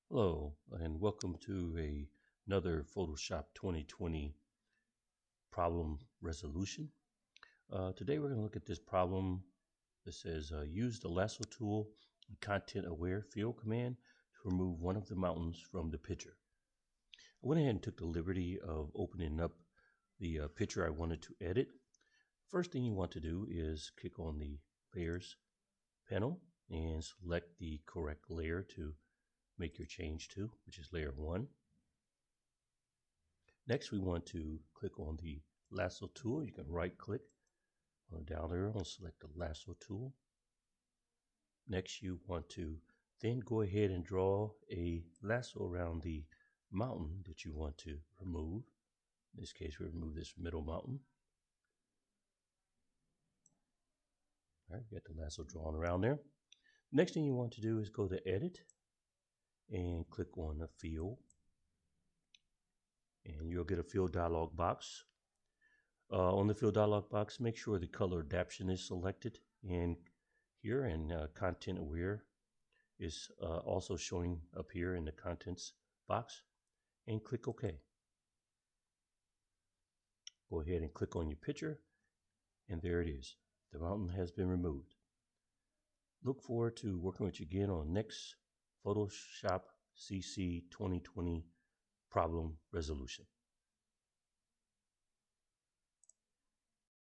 Hello, and welcome to another Photoshop 2020 problem resolution. Today we're going to look at this problem that says use the lasso tool and content-aware fill command to remove one of the mountains from the picture. I went ahead and took the liberty of opening up the picture I wanted to edit. First thing you want to do is click on the Layers panel and select the correct layer to make your change to, which is layer 1. Next, we want to click on the lasso tool. You can right click on the down arrow and select the lasso tool. Next, you want to then go ahead and draw a lasso around the mountain that you want to remove. In this case, we remove this middle mountain. All right, you got the lasso drawn around there. Next thing you want to do is go to Edit and click on the Fill. And you'll get a fill dialog box. On the fill dialog box, make sure the color adaptation is selected. And here, and content aware is also showing up here in the contents box. And click OK. Go ahead and click on your picture, and there it is. The mountain has been removed. Look forward to working with you again on next Photoshop CC 2020 problem resolution.